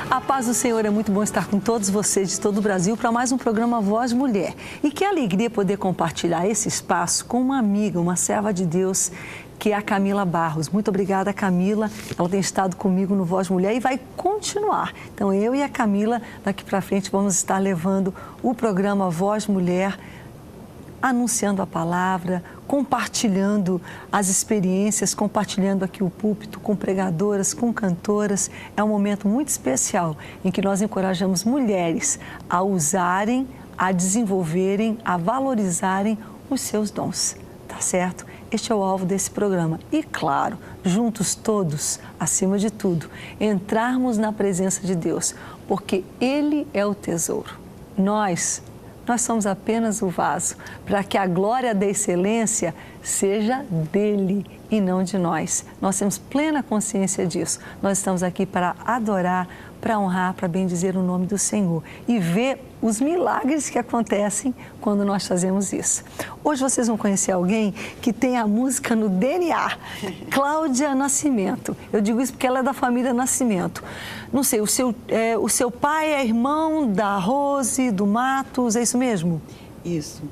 A paz do Senhor, é muito bom estar com todos vocês de todo o Brasil para mais um programa Voz Mulher. E que alegria poder compartilhar esse espaço com uma amiga, uma serva de Deus, que é a Camila Barros. Muito obrigada, Camila. Ela tem estado comigo no Voz Mulher e vai continuar. Então, eu e a Camila, daqui para frente, vamos estar levando o programa Voz Mulher, anunciando a palavra, compartilhando as experiências, compartilhando aqui o púlpito com pregadoras, com cantoras. É um momento muito especial em que nós encorajamos mulheres a usarem, a desenvolverem, a valorizarem os seus dons, tá certo? Este é o alvo desse programa. E, claro, juntos todos, acima de tudo, entrarmos na presença de Deus, porque Ele é o tesouro. Nós somos apenas o vaso, para que a glória da excelência seja dele e não de nós. Nós temos plena consciência disso. Nós estamos aqui para adorar, para honrar, para bendizer o nome do Senhor e ver os milagres que acontecem quando nós fazemos isso. Hoje vocês vão conhecer alguém que tem a música no DNA, Cláudia Nascimento. Eu digo isso porque ela é da família Nascimento. Não sei, o seu pai é irmão da Rose, do Matos, é isso mesmo? Isso.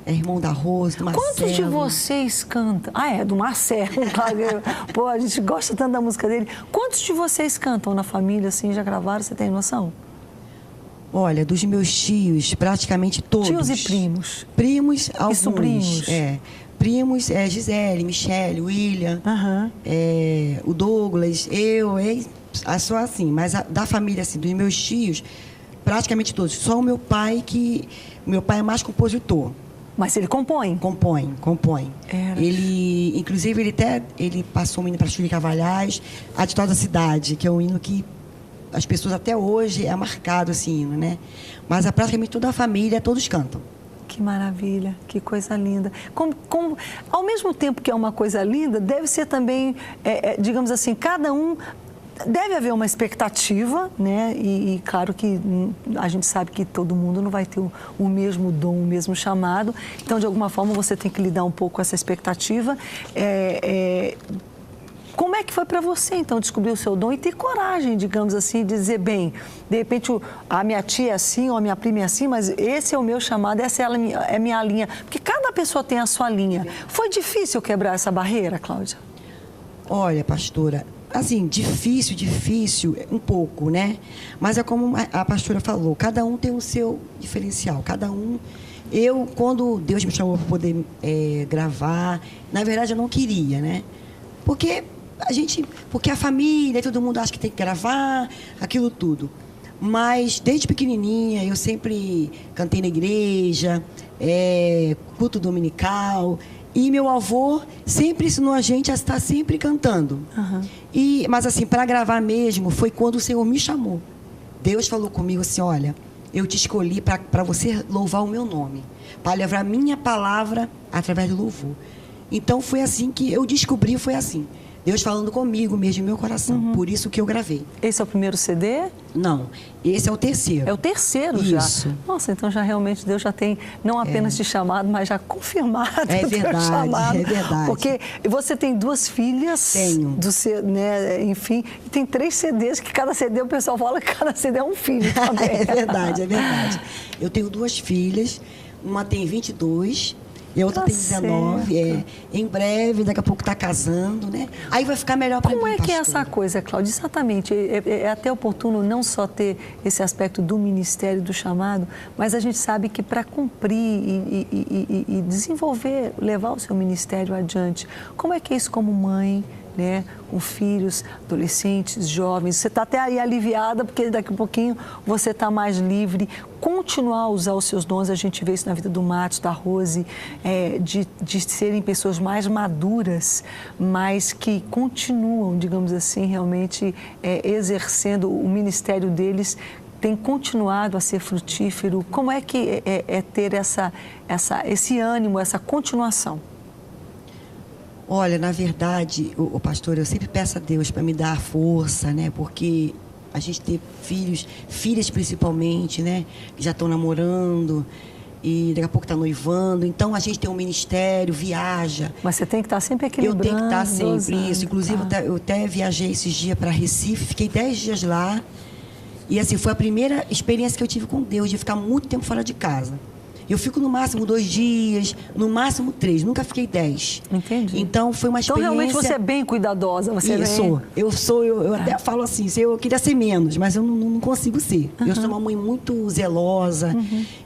É irmão da Rose, do Marcelo. Quantos de vocês cantam? Ah, é, do Marcelo. Pô, a gente gosta tanto da música dele. Quantos de vocês cantam na família, assim, já gravaram? Você tem noção? Olha, dos meus tios, praticamente todos. Tios e primos? Primos, alguns. E sobrinhos? Primos, Gisele, Michele, William, o Douglas, eu, só assim. Mas da família, assim, dos meus tios, praticamente todos. Só o meu pai, meu pai é mais compositor. Mas ele compõe? Compõe. Ele, inclusive, ele passou um hino para Júlia Cavalhais, A Vitória da Cidade, que é um hino que as pessoas até hoje é marcado esse hino, né? Mas praticamente toda a família, todos cantam. Que maravilha, que coisa linda. Ao mesmo tempo que é uma coisa linda, deve ser também, digamos assim, cada um... Deve haver uma expectativa, né? E claro que a gente sabe que todo mundo não vai ter o mesmo dom, o mesmo chamado. Então, de alguma forma, você tem que lidar um pouco com essa expectativa. Como é que foi para você, então, descobrir o seu dom e ter coragem, digamos assim, de dizer, bem, de repente, a minha tia é assim, ou a minha prima é assim, mas esse é o meu chamado, essa é a minha linha. Porque cada pessoa tem a sua linha. Foi difícil quebrar essa barreira, Cláudia? Olha, pastora... Assim, difícil, um pouco, né? Mas é como a pastora falou, cada um tem o seu diferencial, cada um... quando Deus me chamou para poder gravar, na verdade eu não queria, né? Porque a família, todo mundo acha que tem que gravar, aquilo tudo. Mas desde pequenininha eu sempre cantei na igreja, culto dominical... E meu avô sempre ensinou a gente a estar sempre cantando. Mas assim, para gravar mesmo, foi quando o Senhor me chamou. Deus falou comigo assim, olha, eu te escolhi para você louvar o meu nome, para levar a minha palavra através do louvor. Então foi assim que eu descobri, foi assim. Deus falando comigo mesmo, no meu coração. Por isso que eu gravei. Esse é o primeiro CD? Não, esse é o terceiro. É o terceiro já? Isso. Nossa, então já realmente Deus já tem não apenas te chamado, mas já confirmado o teu chamado. É verdade. Porque você tem 2 filhas. Tenho. Né, enfim, e tem 3 CDs, que cada CD, o pessoal fala que cada CD é um filho também. É verdade. Eu tenho 2 filhas, uma tem 22... E a outra tem 19, em breve, daqui a pouco está casando, né? Aí vai ficar melhor para mim, Como é que pastora. é essa coisa, Cláudia? Exatamente, é até oportuno não só ter esse aspecto do ministério, do chamado, mas a gente sabe que para cumprir e desenvolver, levar o seu ministério adiante, como é que é isso como mãe, né, com filhos, adolescentes, jovens? Você está até aí aliviada, porque daqui a pouquinho você está mais livre. Continuar a usar os seus dons, a gente vê isso na vida do Matos, da Rose, de serem pessoas mais maduras, mas que continuam, digamos assim, realmente exercendo o ministério deles, tem continuado a ser frutífero. Como é que é ter esse ânimo, essa continuação? Olha, na verdade, o pastor, eu sempre peço a Deus para me dar força, né? Porque a gente tem filhas principalmente, né? Que já estão namorando e daqui a pouco está noivando. Então, a gente tem um ministério, viaja. Mas você tem que estar sempre equilibrando. Eu tenho que estar sempre, dosando, isso. Inclusive, eu até viajei esses dias para Recife, fiquei 10 dias lá. E assim, foi a primeira experiência que eu tive com Deus, de ficar muito tempo fora de casa. Eu fico no máximo 2 dias, no máximo 3, nunca fiquei 10. Entendi. Então foi uma experiência... Então realmente você é bem cuidadosa, você eu até falo assim, eu queria ser menos, mas eu não consigo ser. Eu sou uma mãe muito zelosa,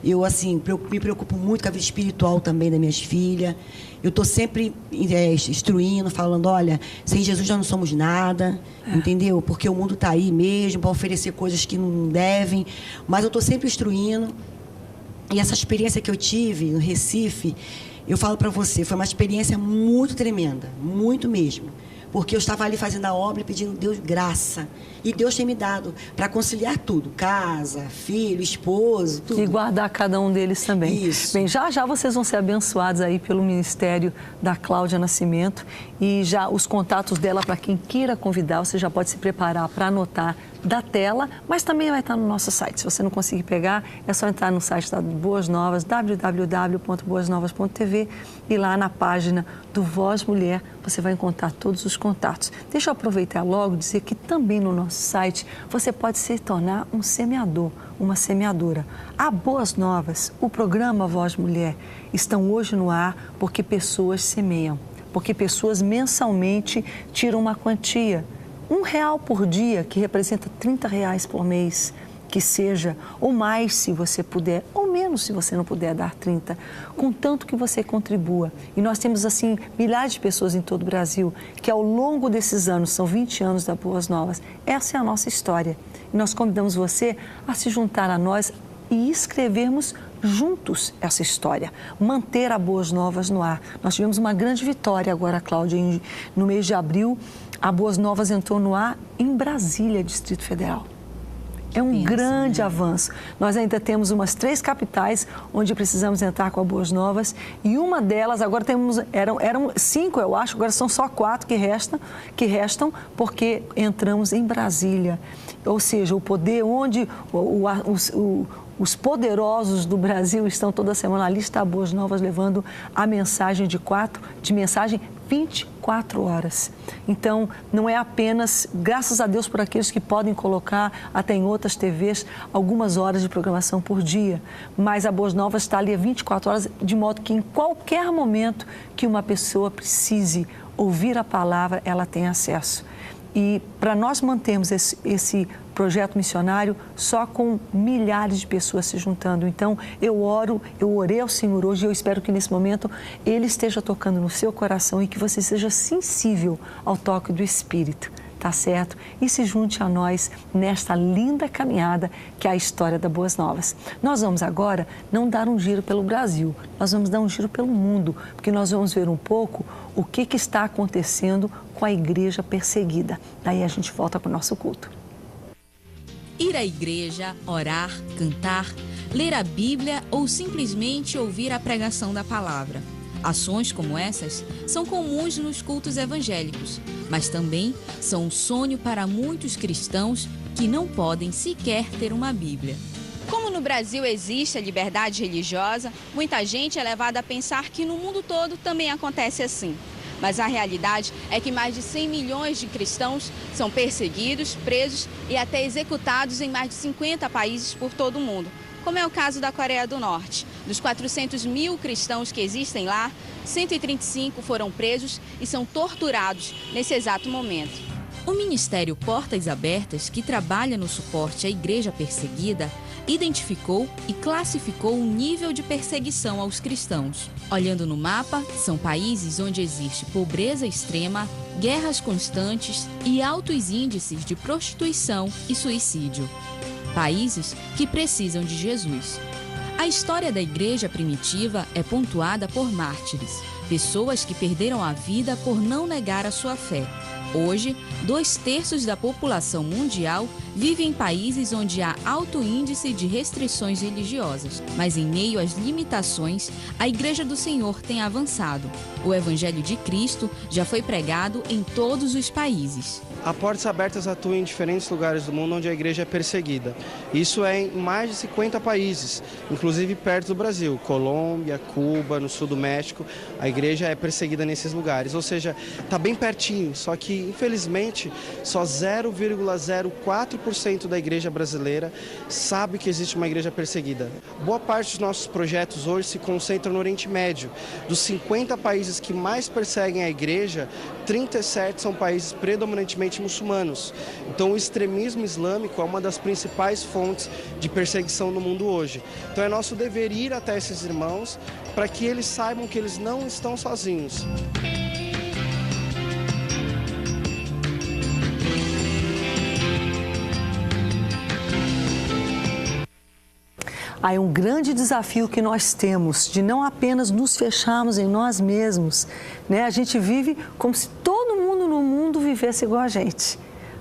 eu assim, me preocupo muito com a vida espiritual também das minhas filhas. Eu estou sempre instruindo, falando, olha, sem Jesus nós não somos nada, entendeu? Porque o mundo está aí mesmo para oferecer coisas que não devem, mas eu estou sempre instruindo. E essa experiência que eu tive no Recife, eu falo para você, foi uma experiência muito tremenda, muito mesmo. Porque eu estava ali fazendo a obra e pedindo a Deus graça. E Deus tem me dado para conciliar tudo. Casa, filho, esposo, tudo. E guardar cada um deles também. Isso. Bem, já vocês vão ser abençoados aí pelo ministério da Cláudia Nascimento. E já os contatos dela, para quem queira convidar, você já pode se preparar para anotar da tela, mas também vai estar no nosso site. Se você não conseguir pegar, é só entrar no site da Boas Novas, www.boasnovas.tv, e lá na página do Voz Mulher você vai encontrar todos os contatos. Deixa eu aproveitar logo e dizer que também no nosso site você pode se tornar um semeador, uma semeadora. A Boas Novas, o programa Voz Mulher, estão hoje no ar porque pessoas semeiam, porque pessoas mensalmente tiram uma quantia. R$1 por dia, que representa R$30 por mês, que seja, ou mais se você puder, ou menos se você não puder dar 30, contanto que você contribua. E nós temos, assim, milhares de pessoas em todo o Brasil que ao longo desses anos, são 20 anos da Boas Novas, essa é a nossa história. E nós convidamos você a se juntar a nós e escrevermos juntos essa história, manter a Boas Novas no ar. Nós tivemos uma grande vitória agora, Cláudia, no mês de abril, a Boas Novas entrou no ar em Brasília, Distrito Federal. É um grande avanço. Nós ainda temos umas 3 capitais onde precisamos entrar com a Boas Novas, e uma delas, agora temos, eram 5, eu acho, agora são só 4 que restam, porque entramos em Brasília. Ou seja, o poder onde os poderosos do Brasil estão toda semana ali, está a Boas Novas levando a mensagem de mensagem 24 horas. Então, não é apenas, graças a Deus por aqueles que podem colocar até em outras TVs algumas horas de programação por dia, mas a Boas Novas está ali 24 horas, de modo que em qualquer momento que uma pessoa precise ouvir a palavra, ela tem acesso. E para nós mantermos esse projeto missionário só com milhares de pessoas se juntando. Então, eu orei ao Senhor hoje, e eu espero que nesse momento Ele esteja tocando no seu coração e que você seja sensível ao toque do Espírito, tá certo? E se junte a nós nesta linda caminhada que é a história da Boas Novas. Nós vamos agora não dar um giro pelo Brasil, nós vamos dar um giro pelo mundo, porque nós vamos ver um pouco o que está acontecendo com a igreja perseguida. Daí a gente volta para o nosso culto. Ir à igreja, orar, cantar, ler a Bíblia ou simplesmente ouvir a pregação da palavra. Ações como essas são comuns nos cultos evangélicos, mas também são um sonho para muitos cristãos que não podem sequer ter uma Bíblia. Como no Brasil existe a liberdade religiosa, muita gente é levada a pensar que no mundo todo também acontece assim. Mas a realidade é que mais de 100 milhões de cristãos são perseguidos, presos e até executados em mais de 50 países por todo o mundo, como é o caso da Coreia do Norte. Dos 400 mil cristãos que existem lá, 135 foram presos e são torturados nesse exato momento. O Ministério Portas Abertas, que trabalha no suporte à igreja perseguida, identificou e classificou o nível de perseguição aos cristãos. Olhando no mapa, são países onde existe pobreza extrema, guerras constantes e altos índices de prostituição e suicídio. Países que precisam de Jesus. A história da igreja primitiva é pontuada por mártires, pessoas que perderam a vida por não negar a sua fé. Hoje, 2/3 da população mundial vive em países onde há alto índice de restrições religiosas. Mas em meio às limitações, a Igreja do Senhor tem avançado. O Evangelho de Cristo já foi pregado em todos os países. A Portas Abertas atua em diferentes lugares do mundo onde a igreja é perseguida. Isso é em mais de 50 países, inclusive perto do Brasil, Colômbia, Cuba, no sul do México. A igreja é perseguida nesses lugares, ou seja, está bem pertinho, só que infelizmente só 0,04% da igreja brasileira sabe que existe uma igreja perseguida. Boa parte dos nossos projetos hoje se concentram no Oriente Médio. Dos 50 países que mais perseguem a igreja, 37 são países predominantemente muçulmanos. Então o extremismo islâmico é uma das principais fontes de perseguição no mundo hoje. Então é nosso dever ir até esses irmãos para que eles saibam que eles não estão sozinhos. Há um grande desafio que nós temos de não apenas nos fecharmos em nós mesmos, né? A gente vive como se todo mundo no mundo vivesse igual a gente,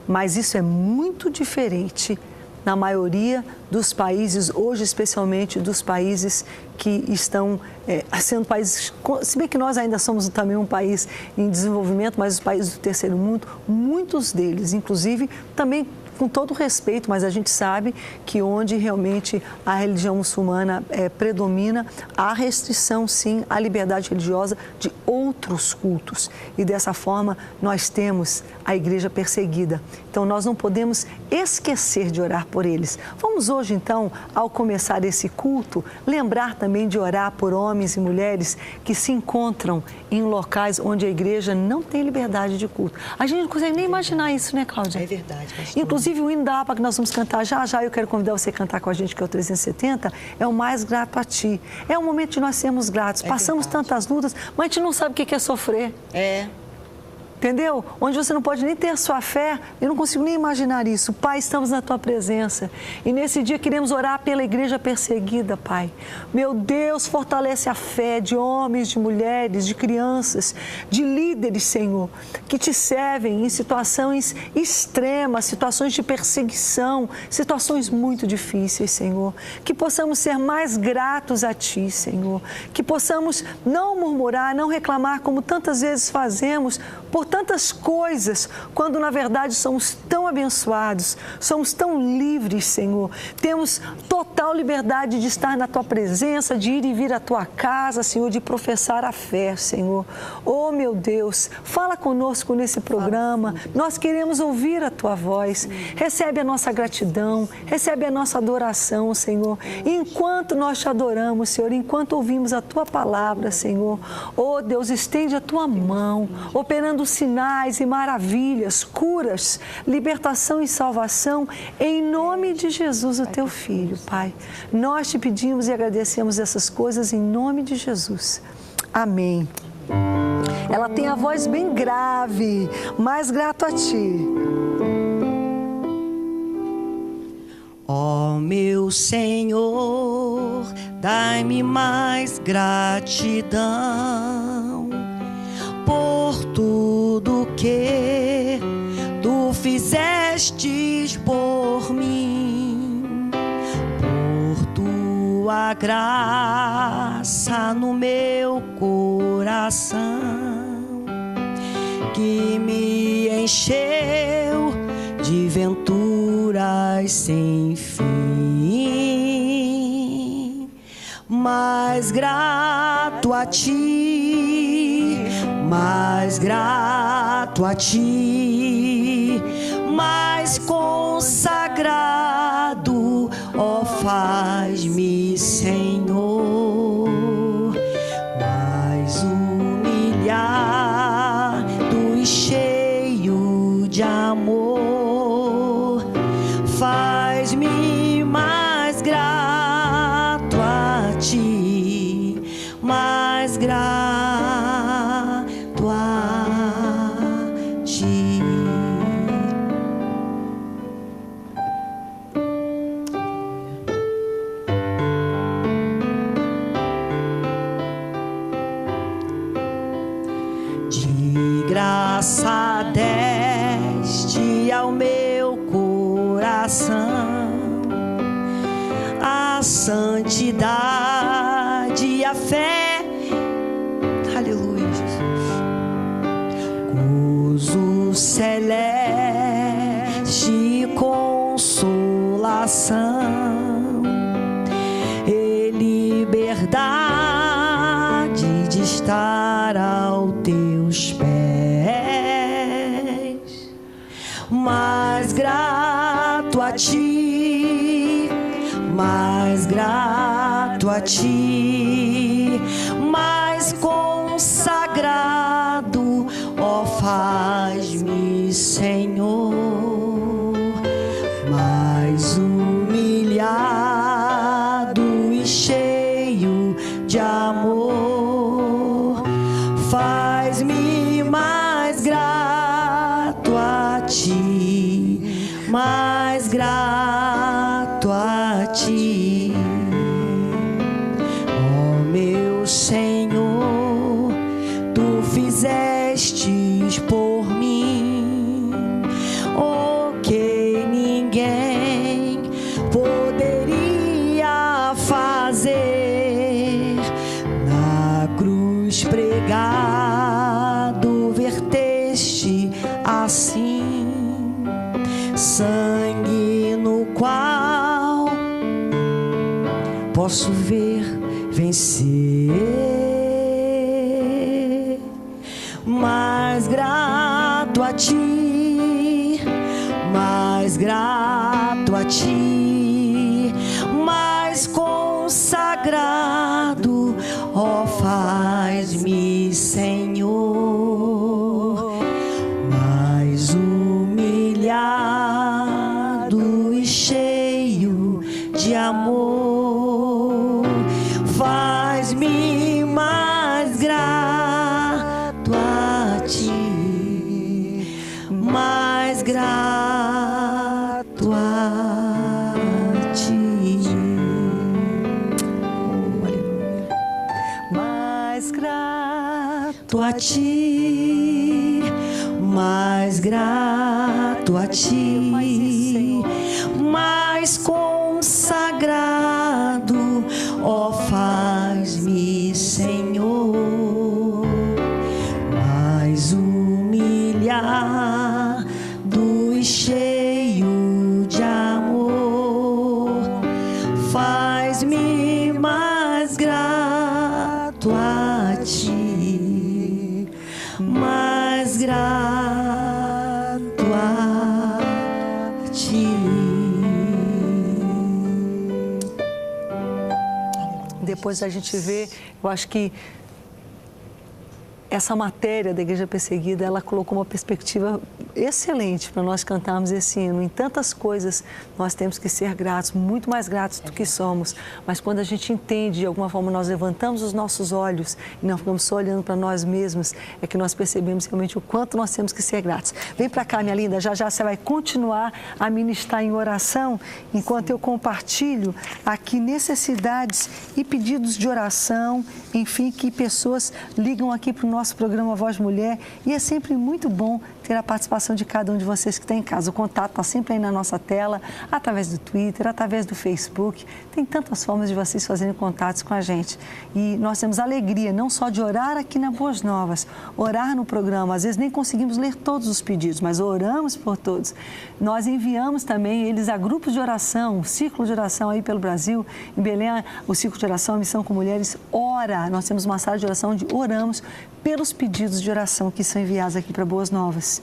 mas isso é muito diferente na maioria dos países, hoje especialmente dos países que estão sendo países, se bem que nós ainda somos também um país em desenvolvimento, mas os países do terceiro mundo, muitos deles, inclusive também com todo respeito, mas a gente sabe que onde realmente a religião muçulmana predomina, há restrição, sim, à liberdade religiosa de outros cultos. E dessa forma, nós temos a igreja perseguida. Então, nós não podemos esquecer de orar por eles. Vamos hoje, então, ao começar esse culto, lembrar também de orar por homens e mulheres que se encontram em locais onde a igreja não tem liberdade de culto. A gente não consegue nem imaginar isso, né, Cláudia? É verdade, pastor. Inclusive, o hino da APA que nós vamos cantar já, eu quero convidar você a cantar com a gente, que é o 370, é o Mais Grato a Ti. É o momento de nós sermos gratos. Passamos tantas lutas, mas a gente não sabe o que é sofrer. Entendeu? Onde você não pode nem ter a sua fé, eu não consigo nem imaginar isso. Pai, estamos na Tua presença e nesse dia queremos orar pela igreja perseguida, Pai. Meu Deus, fortalece a fé de homens, de mulheres, de crianças, de líderes, Senhor, que Te servem em situações extremas, situações de perseguição, situações muito difíceis, Senhor. Que possamos ser mais gratos a Ti, Senhor. Que possamos não murmurar, não reclamar como tantas vezes fazemos por tantas coisas, quando na verdade somos tão abençoados, somos tão livres, Senhor. Temos total liberdade de estar na Tua presença, de ir e vir à Tua casa, Senhor, de professar a fé, Senhor. Oh, meu Deus, fala conosco nesse programa. Nós queremos ouvir a Tua voz. Recebe a nossa gratidão, recebe a nossa adoração, Senhor. E enquanto nós Te adoramos, Senhor, enquanto ouvimos a Tua palavra, Senhor, oh, Deus, estende a Tua mão, operando sinais e maravilhas, curas, libertação e salvação, em nome de Jesus, o Teu Filho, Pai. Nós Te pedimos e agradecemos essas coisas em nome de Jesus. Amém. Ela tem a voz bem grave, mais grato a Ti. Ó meu Senhor, dai-me mais gratidão por tudo que Tu fizestes por mim, por Tua graça no meu coração, que me encheu de venturas sem fim. Mais grato a Ti, mais grato a Ti, mais consagrado, ó, faz-me, Senhor, mais humilhado e cheio de amor, faz-me mais grato a Ti, mais grato a Ti. De graça deste ao meu coração a santidade e a fé. Aleluia, Jesus. Gozo celeste salvação e liberdade de estar aos teus pés. Mais grato a ti, mais grato a ti, mais consagrado, ó, faz-me, Senhor, mais humilhado e cheio de amor. Faz-me mais grato a ti, mais grato a ti, ó meu Senhor, tu fizestes por mim o que ninguém poderia fazer. Na cruz pregado verteste assim sangue, no qual posso ver vencer. Mais grato a ti, mais grato a ti, mais consagrado, ó, faz-me, Senhor, mais humilhado e cheio de amor. Faz-me mais grato a ti, mais grato a ti. Mais grato a ti, mais grato a ti, mais consagrado, ó, faz-me, Senhor, mais humilhado e cheio de amor. Faz-me mais grato a ti, mais grato a ti. Depois a gente vê, eu acho que essa matéria da Igreja Perseguida, ela colocou uma perspectiva excelente para nós cantarmos esse hino. Em tantas coisas nós temos que ser gratos, muito mais gratos do que somos. Mas quando a gente entende, de alguma forma nós levantamos os nossos olhos e não ficamos só olhando para nós mesmos, é que nós percebemos realmente o quanto nós temos que ser gratos. Vem para cá, minha linda, já já você vai continuar a ministrar em oração, enquanto eu compartilho aqui necessidades e pedidos de oração, enfim, que pessoas ligam aqui para o nosso programa Voz Mulher, e é sempre muito bom ter a participação de cada um de vocês que está em casa. O contato está sempre aí na nossa tela, através do Twitter, através do Facebook. Tem tantas formas de vocês fazerem contatos com a gente. E nós temos alegria não só de orar aqui na Boas Novas, orar no programa. Às vezes nem conseguimos ler todos os pedidos, mas oramos por todos. Nós enviamos também eles a grupos de oração, um círculo de oração aí pelo Brasil. Em Belém, o círculo de oração, a Missão com Mulheres, ora. Nós temos uma sala de oração onde oramos pelos pedidos de oração que são enviados aqui para Boas Novas.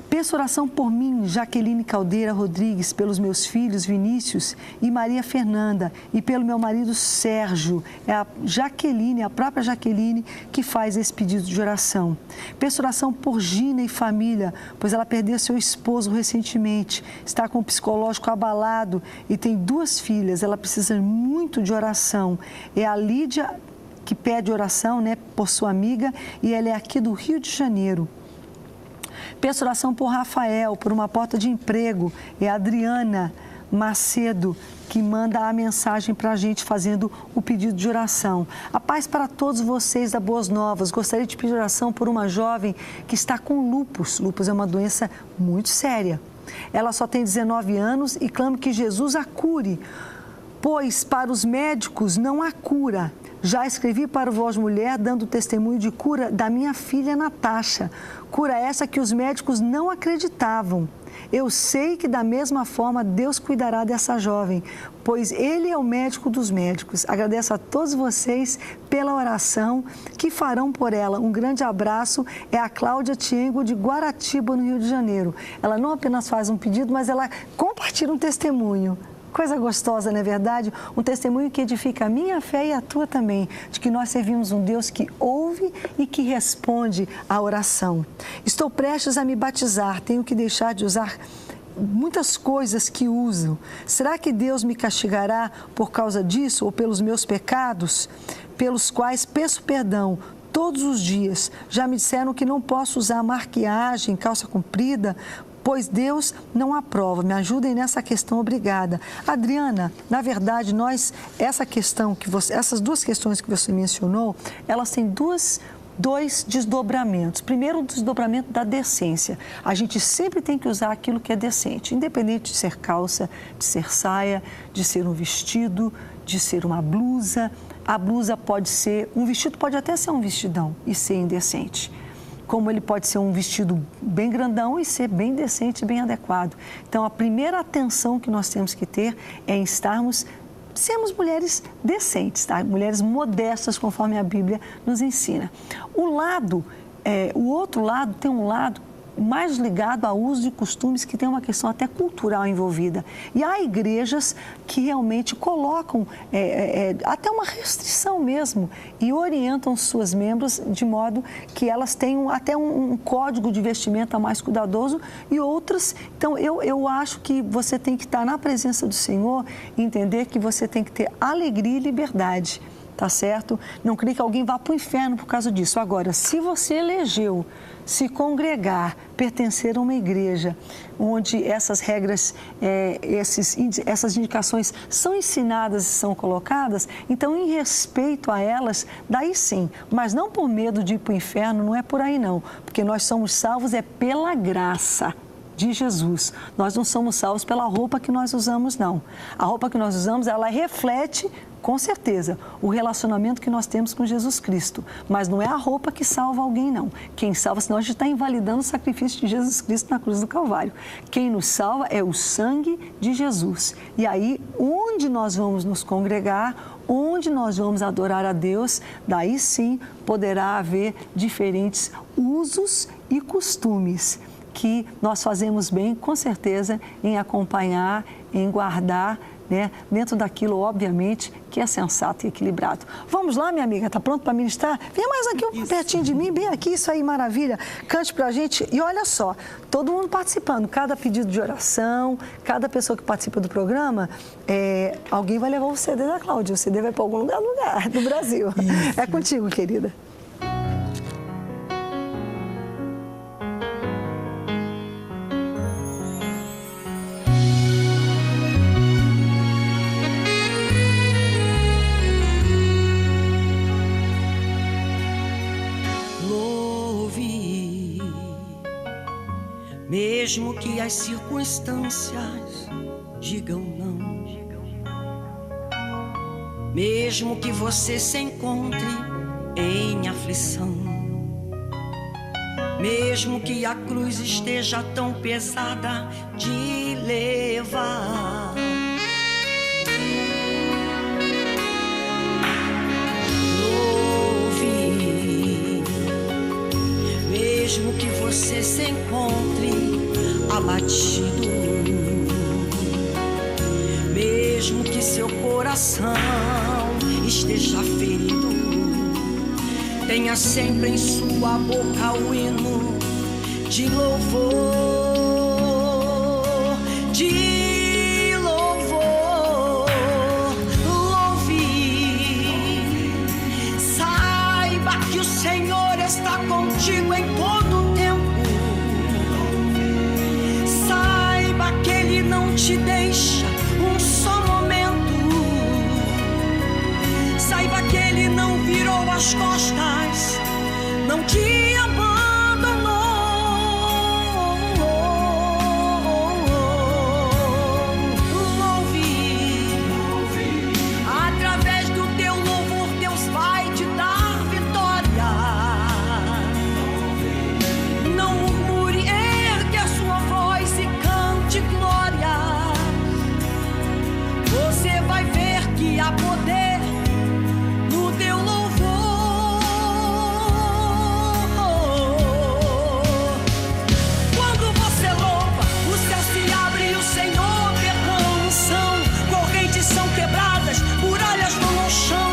Peço oração por mim, Jaqueline Caldeira Rodrigues, pelos meus filhos Vinícius e Maria Fernanda, e pelo meu marido Sérgio. É a Jaqueline, a própria Jaqueline, que faz esse pedido de oração. Peço oração por Gina e família, pois ela perdeu seu esposo recentemente, está com o psicológico abalado e tem 2 filhas. Ela precisa muito de oração. É a Lídia, que pede oração, né, por sua amiga, e ela é aqui do Rio de Janeiro. Peço oração por Rafael, por uma porta de emprego. É a Adriana Macedo que manda a mensagem para a gente fazendo o pedido de oração. A paz para todos vocês da Boas Novas. Gostaria de pedir oração por uma jovem que está com lúpus. Lúpus é uma doença muito séria. Ela só tem 19 anos e clama que Jesus a cure. Pois para os médicos não há cura. Já escrevi para vós, mulher, dando testemunho de cura da minha filha Natasha. Cura essa que os médicos não acreditavam. Eu sei que da mesma forma Deus cuidará dessa jovem, pois Ele é o médico dos médicos. Agradeço a todos vocês pela oração que farão por ela. Um grande abraço. É a Cláudia Tiengo de Guaratiba, no Rio de Janeiro. Ela não apenas faz um pedido, mas ela compartilha um testemunho. Coisa gostosa, não é verdade? Um testemunho que edifica a minha fé e a tua também, de que nós servimos um Deus que ouve e que responde à oração. Estou prestes a me batizar, tenho que deixar de usar muitas coisas que uso. Será que Deus me castigará por causa disso ou pelos meus pecados, pelos quais peço perdão todos os dias? Já me disseram que não posso usar maquiagem, calça comprida, pois Deus não aprova. Me ajudem nessa questão, obrigada. Adriana, na verdade, essas duas questões que você mencionou, elas têm dois desdobramentos. Primeiro, o desdobramento da decência. A gente sempre tem que usar aquilo que é decente, independente de ser calça, de ser saia, de ser um vestido, de ser uma blusa. A blusa pode ser, um vestido pode até ser um vestidão e ser indecente. Como ele pode ser um vestido bem grandão e ser bem decente, bem adequado. Então, a primeira atenção que nós temos que ter é em sermos mulheres decentes, tá? Mulheres modestas, conforme a Bíblia nos ensina. O outro lado tem um lado mais ligado ao uso de costumes que tem uma questão até cultural envolvida. E há igrejas que realmente colocam até uma restrição mesmo e orientam suas membros de modo que elas tenham até um código de vestimenta mais cuidadoso e outras. Então, eu acho que você tem que estar na presença do Senhor e entender que você tem que ter alegria e liberdade. Tá certo? Não creio que alguém vá para o inferno por causa disso. Agora, se você elegeu se pertencer a uma igreja onde essas regras, essas indicações são ensinadas e são colocadas, então, em respeito a elas, daí sim, mas não por medo de ir para o inferno, não é por aí não, porque nós somos salvos pela graça de Jesus. Nós não somos salvos pela roupa que nós usamos, não. A roupa que nós usamos, ela reflete, com certeza, o relacionamento que nós temos com Jesus Cristo. Mas não é a roupa que salva alguém, não. Quem salva, senão a gente está invalidando o sacrifício de Jesus Cristo na cruz do Calvário. Quem nos salva é o sangue de Jesus. E aí, onde nós vamos nos congregar, onde nós vamos adorar a Deus, daí sim poderá haver diferentes usos e costumes que nós fazemos bem, com certeza, em acompanhar, em guardar, né, dentro daquilo, obviamente, que é sensato e equilibrado. Vamos lá, minha amiga, está pronto para ministrar? Vem mais aqui, pertinho de mim, bem aqui, isso aí, maravilha. Cante para a gente e olha só, todo mundo participando, cada pedido de oração, cada pessoa que participa do programa, alguém vai levar o CD da Cláudia, o CD vai para algum lugar do Brasil. Isso. É contigo, querida. Mesmo que as circunstâncias digam não, mesmo que você se encontre em aflição, mesmo que a cruz esteja tão pesada de levar, louve, mesmo que você se encontre abatido, mesmo que seu coração esteja ferido, tenha sempre em sua boca o hino de louvor, de louvor. Louve, saiba que o Senhor está contigo em todo o tempo. Que Ele não te deixa um só momento. Saiba que Ele não virou as costas, não te abandonou. Louve, que há poder no teu louvor. Quando você louva, o céu se abre e o Senhor derrama unção. Correntes são quebradas, muralhas vão ao chão.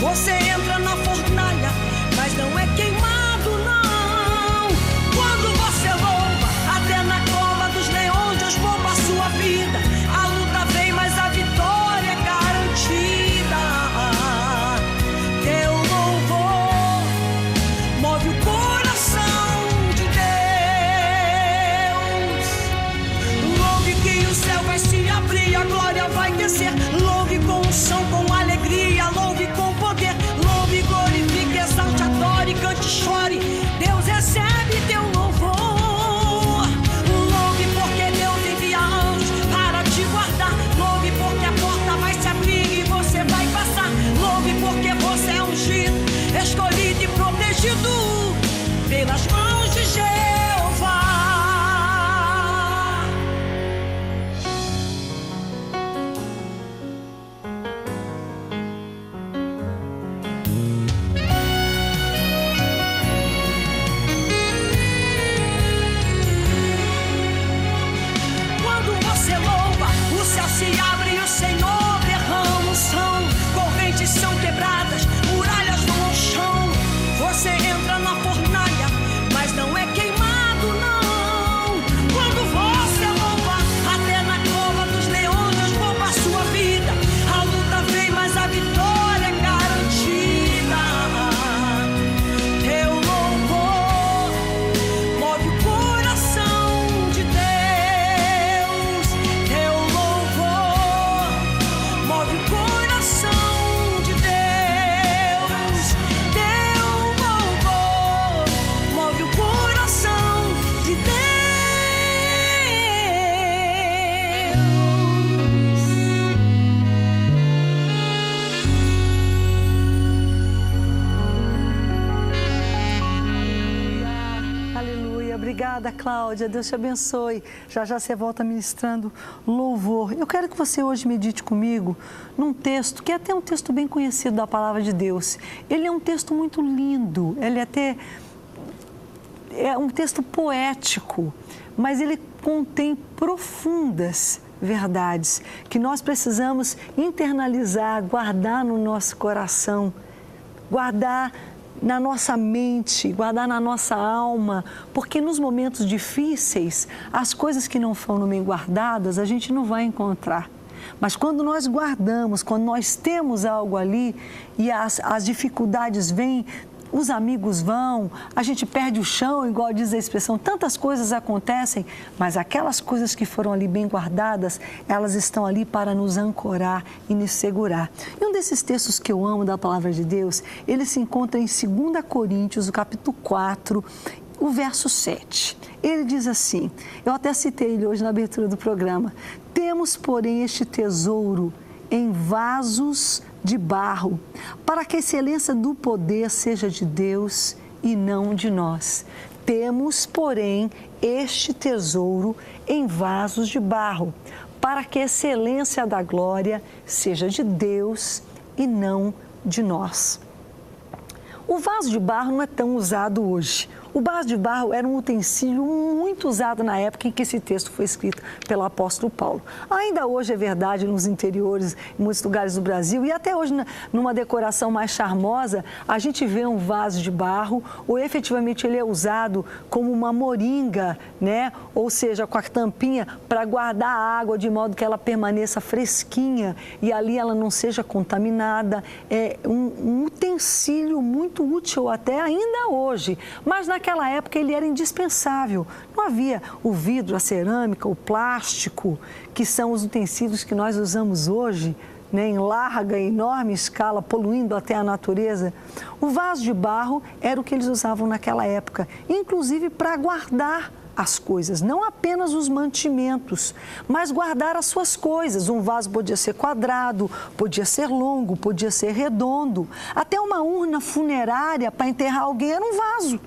Você entra na fornalha, mas não é queimado, não. Quando você louva, até na cova dos leões Deus poupa a sua vida. A luta vem, mas a vitória é garantida. Teu louvor move o coração de Deus. Louve que o céu vai se abrir, a glória vai descer. Louve com unção, com alegria, louve com poder. Louve, glorifique, exalte, adore, cante, chore. Deus recebe teu louvor. Louve porque Deus envia anjos para te guardar. Louve porque a porta vai se abrir e você vai passar. Louve porque você é ungido, escolhido e protegido pelas mãos de Jeová. Quando você louva, o céu se abre e o Senhor derrama unção. Correntes são quebradas, muralhas vão ao chão. Você entra na fornalha, mas não é queimado, não. Quando você louva, até na cova dos leões Deus poupa a sua vida. A luta vem, mas a vitória é garantida. Teu louvor move o coração de Deus. Teu louvor move o coração de Deus. Teu louvor move o coração de Deus. Aleluia. Obrigada, Cláudia. Deus te abençoe. Já já você volta ministrando louvor. Eu quero que você hoje medite comigo num texto que é até um texto bem conhecido da palavra de Deus. Ele é um texto muito lindo. Ele é um texto poético, mas ele contém profundas verdades que nós precisamos internalizar, guardar no nosso coração, guardar na nossa mente, guardar na nossa alma, porque nos momentos difíceis, as coisas que não foram bem guardadas, a gente não vai encontrar. Mas quando nós guardamos, quando nós temos algo ali e as dificuldades vêm, os amigos vão, a gente perde o chão, igual diz a expressão, tantas coisas acontecem, mas aquelas coisas que foram ali bem guardadas, elas estão ali para nos ancorar e nos segurar. E um desses textos que eu amo da palavra de Deus, ele se encontra em 2 Coríntios, o capítulo 4, o verso 7. Ele diz assim, eu até citei ele hoje na abertura do programa: temos, porém, este tesouro em vasos de barro, para que a excelência do poder seja de Deus e não de nós. Temos, porém, este tesouro em vasos de barro, para que a excelência da glória seja de Deus e não de nós. O vaso de barro não é tão usado hoje. O vaso de barro era um utensílio muito usado na época em que esse texto foi escrito pelo apóstolo Paulo. Ainda hoje é verdade nos interiores, em muitos lugares do Brasil, e até hoje numa decoração mais charmosa, a gente vê um vaso de barro, ou efetivamente ele é usado como uma moringa, né? Ou seja, com a tampinha para guardar a água de modo que ela permaneça fresquinha e ali ela não seja contaminada. É um utensílio muito útil até ainda hoje, mas naquela época ele era indispensável. Não havia o vidro, a cerâmica, o plástico, que são os utensílios que nós usamos hoje, né, em larga e enorme escala, poluindo até a natureza. O vaso de barro era o que eles usavam naquela época, inclusive para guardar as coisas, não apenas os mantimentos, mas guardar as suas coisas. Um vaso podia ser quadrado, podia ser longo, podia ser redondo. Até uma urna funerária para enterrar alguém era um vaso.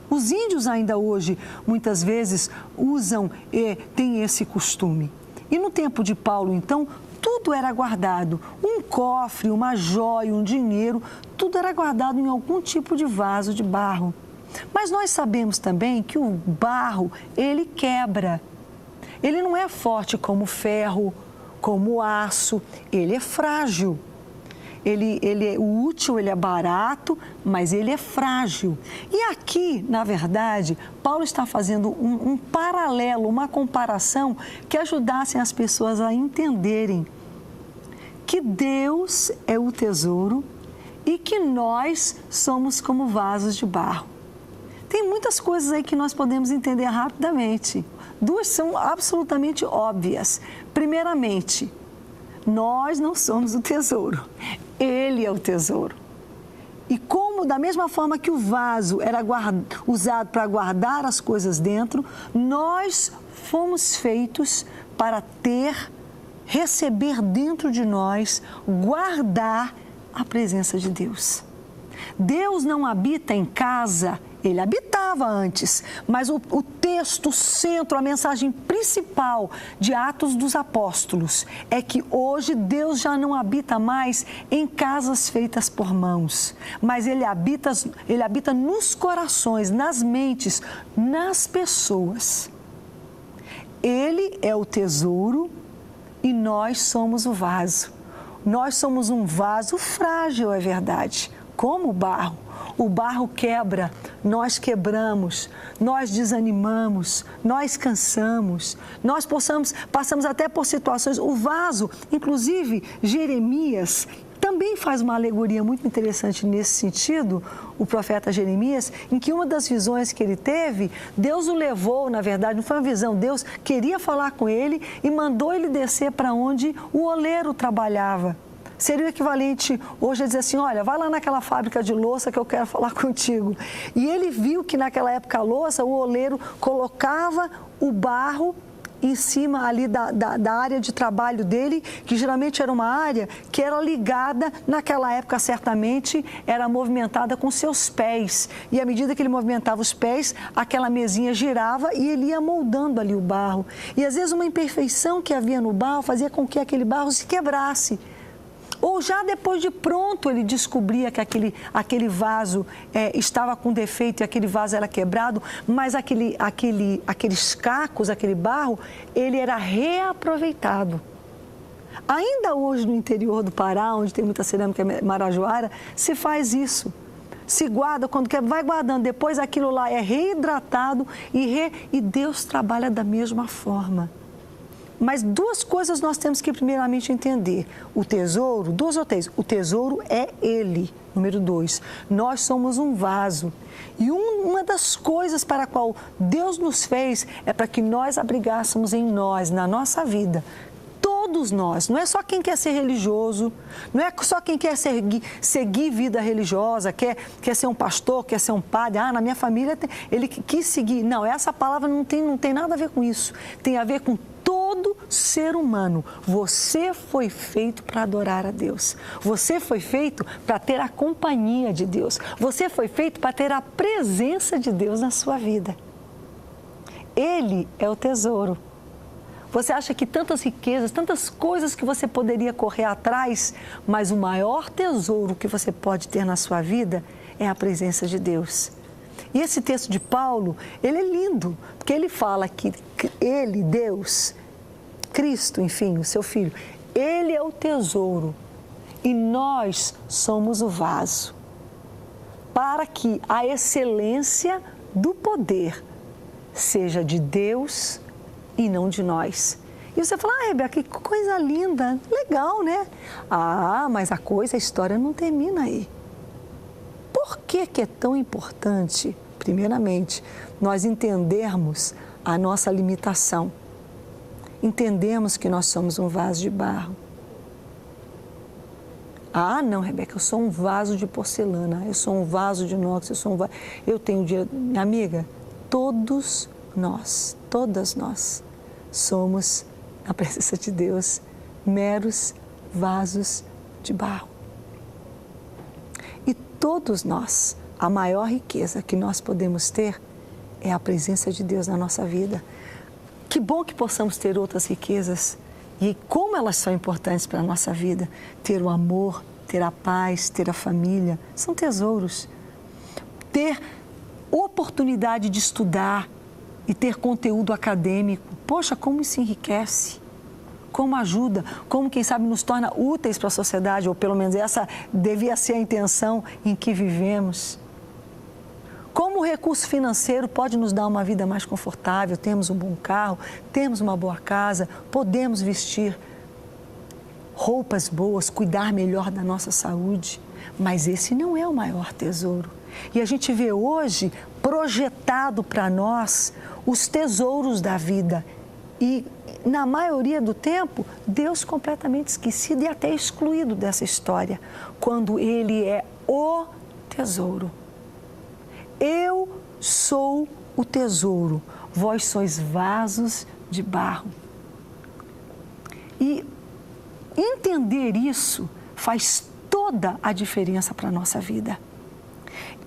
Os índios ainda hoje, muitas vezes, usam e têm esse costume. E no tempo de Paulo, então, tudo era guardado. Um cofre, uma joia, um dinheiro, tudo era guardado em algum tipo de vaso de barro. Mas nós sabemos também que o barro, ele quebra. Ele não é forte como o ferro, como o aço, ele é frágil. Ele é útil, ele é barato, mas ele é frágil. E aqui, na verdade, Paulo está fazendo um paralelo, uma comparação que ajudassem as pessoas a entenderem que Deus é o tesouro e que nós somos como vasos de barro. Tem muitas coisas aí que nós podemos entender rapidamente. Duas são absolutamente óbvias. Primeiramente, nós não somos o tesouro, Ele é o tesouro. E como, da mesma forma que o vaso era usado para guardar as coisas dentro, nós fomos feitos para receber dentro de nós, guardar a presença de Deus. Deus não habita em casa, Ele habitava antes, mas o texto, o centro, a mensagem principal de Atos dos Apóstolos é que hoje Deus já não habita mais em casas feitas por mãos, mas Ele habita nos corações, nas mentes, nas pessoas. Ele é o tesouro e nós somos o vaso. Nós somos um vaso frágil, é verdade, como o barro. O barro quebra, nós quebramos, nós desanimamos, nós cansamos, nós passamos até por situações. O vaso, inclusive Jeremias, também faz uma alegoria muito interessante nesse sentido, o profeta Jeremias, em que uma das visões que ele teve, Deus o levou, na verdade, não foi uma visão, Deus queria falar com ele e mandou ele descer para onde o oleiro trabalhava. Seria o equivalente hoje a dizer assim, olha, vai lá naquela fábrica de louça que eu quero falar contigo. E ele viu que naquela época a louça, o oleiro colocava o barro em cima ali da área de trabalho dele, que geralmente era uma área que era ligada, naquela época certamente, era movimentada com seus pés. E à medida que ele movimentava os pés, aquela mesinha girava e ele ia moldando ali o barro. E às vezes uma imperfeição que havia no barro fazia com que aquele barro se quebrasse. Ou já depois de pronto ele descobria que aquele vaso estava com defeito e aquele vaso era quebrado, mas aqueles cacos, aquele barro, ele era reaproveitado. Ainda hoje no interior do Pará, onde tem muita cerâmica marajoara, se faz isso. Se guarda, quando quer, vai guardando, depois aquilo lá é reidratado e Deus trabalha da mesma forma. Mas duas coisas nós temos que primeiramente entender. O tesouro, duas ou três, o tesouro é Ele. Número 2, nós somos um vaso. E uma das coisas para a qual Deus nos fez é para que nós abrigássemos em nós, na nossa vida, todos nós. Não é só quem quer ser religioso, não é só quem quer seguir vida religiosa, quer ser um pastor, quer ser um padre. Na minha família ele quis seguir. Não, essa palavra não tem nada a ver com isso. Tem a ver com todo ser humano. Você foi feito para adorar a Deus. Você foi feito para ter a companhia de Deus. Você foi feito para ter a presença de Deus na sua vida. Ele é o tesouro. Você acha que tantas riquezas, tantas coisas que você poderia correr atrás, mas o maior tesouro que você pode ter na sua vida é a presença de Deus. E esse texto de Paulo, ele é lindo, porque ele fala que ele, Deus, Cristo, enfim, o seu Filho, ele é o tesouro e nós somos o vaso, para que a excelência do poder seja de Deus e não de nós. E você fala, Rebeca, que coisa linda, legal, né? Mas a história não termina aí. Por que é tão importante, primeiramente, nós entendermos a nossa limitação? Entendemos que nós somos um vaso de barro. Não, Rebeca, eu sou um vaso de porcelana, eu sou um vaso de inox, eu tenho dinheiro. Minha amiga, todas nós, somos, na presença de Deus, meros vasos de barro. E todos nós, a maior riqueza que nós podemos ter é a presença de Deus na nossa vida. Que bom que possamos ter outras riquezas. E como elas são importantes para a nossa vida. Ter o amor, ter a paz, ter a família. São tesouros. Ter oportunidade de estudar e ter conteúdo acadêmico. Poxa, como isso enriquece. Como ajuda, como, quem sabe, nos torna úteis para a sociedade, ou pelo menos essa devia ser a intenção em que vivemos. Como o recurso financeiro pode nos dar uma vida mais confortável, temos um bom carro, temos uma boa casa, podemos vestir roupas boas, cuidar melhor da nossa saúde. Mas esse não é o maior tesouro. E a gente vê hoje projetado para nós os tesouros da vida. E, na maioria do tempo, Deus completamente esquecido e até excluído dessa história, quando Ele é o tesouro. Eu sou o tesouro, vós sois vasos de barro. E entender isso faz toda a diferença para a nossa vida.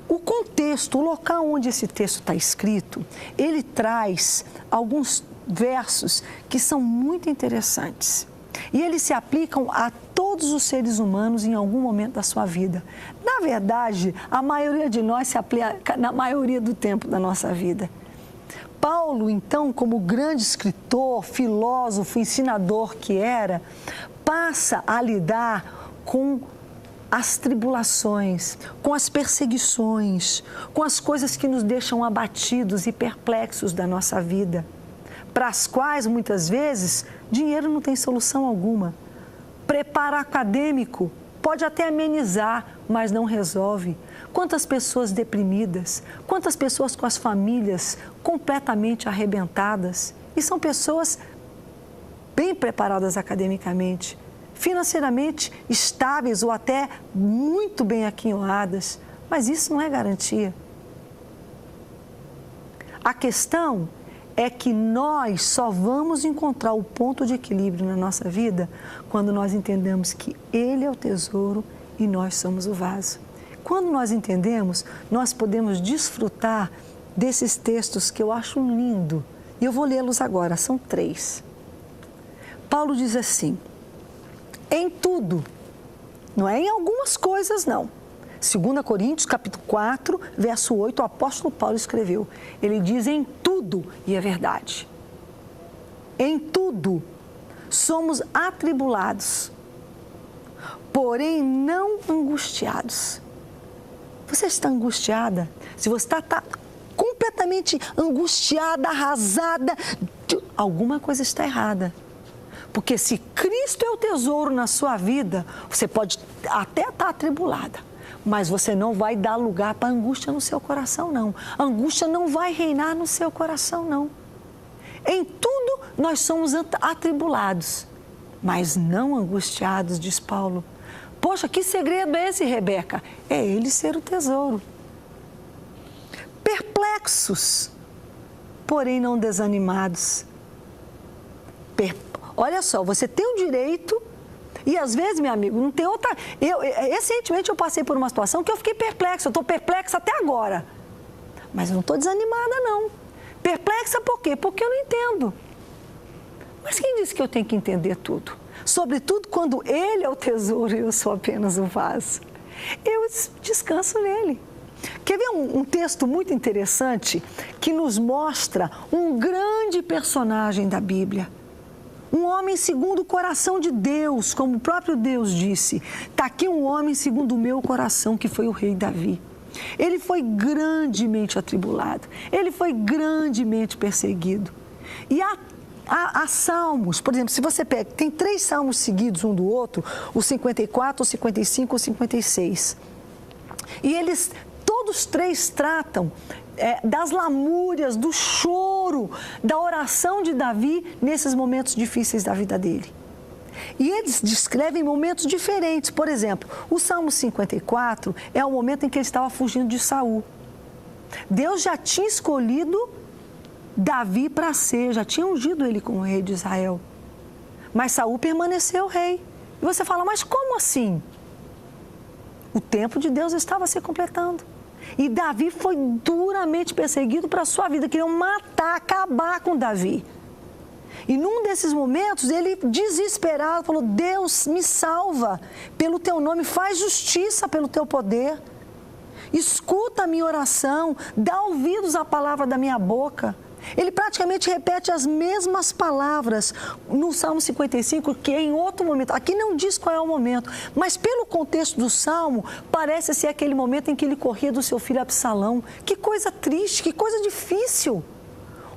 O contexto, o local onde esse texto está escrito, ele traz alguns versos que são muito interessantes. E eles se aplicam a todos os seres humanos em algum momento da sua vida. Na verdade, a maioria de nós se aplica na maioria do tempo da nossa vida. Paulo, então, como grande escritor, filósofo, ensinador que era, passa a lidar com as tribulações, com as perseguições, com as coisas que nos deixam abatidos e perplexos da nossa vida, para as quais, muitas vezes, dinheiro não tem solução alguma. Preparo acadêmico pode até amenizar, mas não resolve. Quantas pessoas deprimidas, quantas pessoas com as famílias completamente arrebentadas. E são pessoas bem preparadas academicamente, financeiramente estáveis ou até muito bem aquinhoadas, mas isso não é garantia. A questão é que nós só vamos encontrar o ponto de equilíbrio na nossa vida quando nós entendemos que Ele é o tesouro e nós somos o vaso. Quando nós entendemos, nós podemos desfrutar desses textos que eu acho lindo. E eu vou lê-los agora, são 3. Paulo diz assim: em tudo, não é em algumas coisas não. 2 Coríntios, capítulo 4, verso 8, o apóstolo Paulo escreveu. Ele diz em tudo, e é verdade. Em tudo somos atribulados, porém não angustiados. Você está angustiada? Se você está completamente angustiada, arrasada, alguma coisa está errada. Porque se Cristo é o tesouro na sua vida, você pode até estar atribulada, mas você não vai dar lugar para a angústia no seu coração, não. A angústia não vai reinar no seu coração, não. Em tudo nós somos atribulados, mas não angustiados, diz Paulo. Poxa, que segredo é esse, Rebeca? É Ele ser o tesouro. Perplexos, porém não desanimados. Olha só, você tem o direito, e às vezes, meu amigo, não tem outra... Recentemente eu passei por uma situação que eu fiquei perplexa, eu estou perplexa até agora. Mas eu não estou desanimada, não. Perplexa por quê? Porque eu não entendo. Mas quem disse que eu tenho que entender tudo? Sobretudo quando Ele é o tesouro e eu sou apenas o vaso. Eu descanso nele. Quer ver um texto muito interessante que nos mostra um grande personagem da Bíblia? Um homem segundo o coração de Deus, como o próprio Deus disse. Está aqui um homem segundo o meu coração, que foi o rei Davi. Ele foi grandemente atribulado, ele foi grandemente perseguido. E há salmos, por exemplo, se você pega, tem 3 salmos seguidos um do outro, o 54, o 55, o 56. E eles, todos 3 tratam das lamúrias, do choro, da oração de Davi nesses momentos difíceis da vida dele. E eles descrevem momentos diferentes. Por exemplo, o Salmo 54 é o momento em que ele estava fugindo de Saul. Deus já tinha escolhido Davi para ser, já tinha ungido ele como rei de Israel. Mas Saul permaneceu rei. E você fala, mas como assim? O tempo de Deus estava se completando. E Davi foi duramente perseguido para a sua vida. Queriam matar, acabar com Davi. E num desses momentos, ele, desesperado, falou: Deus, me salva pelo teu nome, faz justiça pelo teu poder. Escuta a minha oração, dá ouvidos à palavra da minha boca. Ele praticamente repete as mesmas palavras no Salmo 55, que é em outro momento. Aqui não diz qual é o momento, mas pelo contexto do Salmo, parece ser aquele momento em que ele corria do seu filho Absalão. Que coisa triste, que coisa difícil.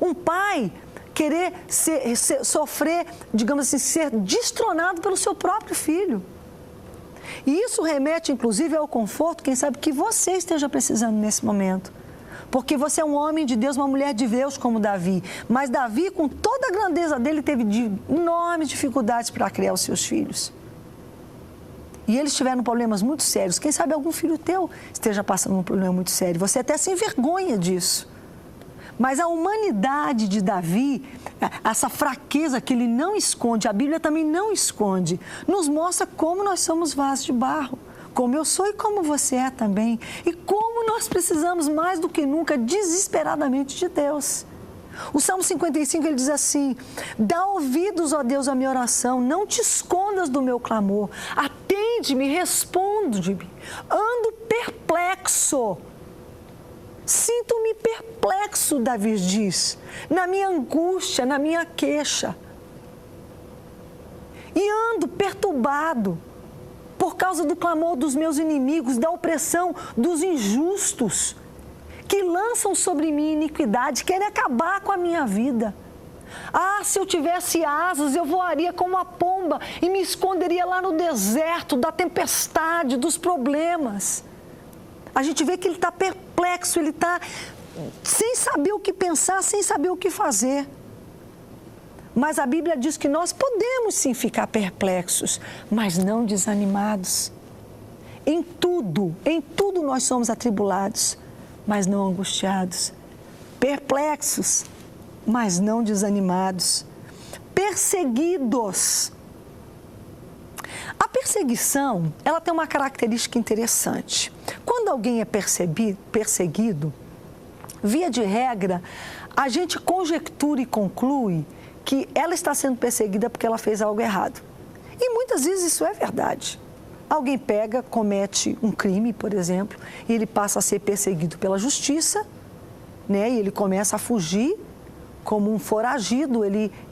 Um pai querer sofrer, digamos assim, ser destronado pelo seu próprio filho. E isso remete, inclusive, ao conforto, quem sabe, que você esteja precisando nesse momento. Porque você é um homem de Deus, uma mulher de Deus como Davi. Mas Davi, com toda a grandeza dele, teve enormes dificuldades para criar os seus filhos. E eles tiveram problemas muito sérios. Quem sabe algum filho teu esteja passando um problema muito sério. Você até se envergonha disso. Mas a humanidade de Davi, essa fraqueza que ele não esconde, a Bíblia também não esconde, nos mostra como nós somos vasos de barro. Como eu sou e como você é também. E como nós precisamos mais do que nunca, desesperadamente, de Deus. O Salmo 55, ele diz assim: dá ouvidos, ó Deus, à minha oração, não te escondas do meu clamor. Atende-me, responde-me. Ando perplexo. Sinto-me perplexo, Davi diz, na minha angústia, na minha queixa. E ando perturbado por causa do clamor dos meus inimigos, da opressão dos injustos, que lançam sobre mim iniquidade, querem acabar com a minha vida. Ah, se eu tivesse asas, eu voaria como a pomba e me esconderia lá no deserto da tempestade, dos problemas. A gente vê que ele está perplexo, ele está sem saber o que pensar, sem saber o que fazer. Mas a Bíblia diz que nós podemos sim ficar perplexos, mas não desanimados. Em tudo nós somos atribulados, mas não angustiados. Perplexos, mas não desanimados. Perseguidos. A perseguição, ela tem uma característica interessante. Quando alguém é perseguido, via de regra, a gente conjectura e conclui que ela está sendo perseguida porque ela fez algo errado. E muitas vezes isso é verdade. Alguém pega, comete um crime, por exemplo, e ele passa a ser perseguido pela justiça, né? E ele começa a fugir como um foragido,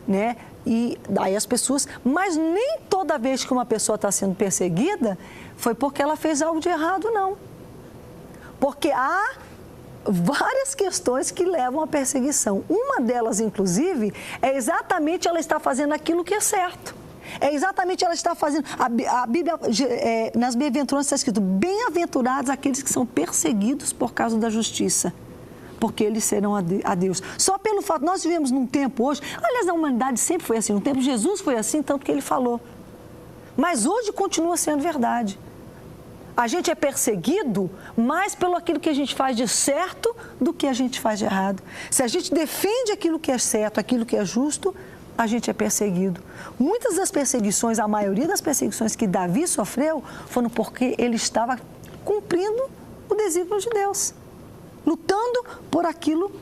né? E daí as pessoas... Mas nem toda vez que uma pessoa está sendo perseguida foi porque ela fez algo de errado, não. Porque há várias questões que levam à perseguição. Uma delas, inclusive, é exatamente ela está fazendo aquilo que é certo. É exatamente ela está fazendo... A Bíblia, nas bem-aventuranças está escrito: bem-aventurados aqueles que são perseguidos por causa da justiça, porque eles serão a Deus. Só pelo fato, nós vivemos num tempo hoje, aliás, a humanidade sempre foi assim, no tempo de Jesus foi assim, tanto que ele falou. Mas hoje continua sendo verdade. A gente é perseguido mais pelo aquilo que a gente faz de certo do que a gente faz de errado. Se a gente defende aquilo que é certo, aquilo que é justo, a gente é perseguido. Muitas das perseguições, a maioria das perseguições que Davi sofreu, foram porque ele estava cumprindo o desígnio de Deus, lutando por aquilo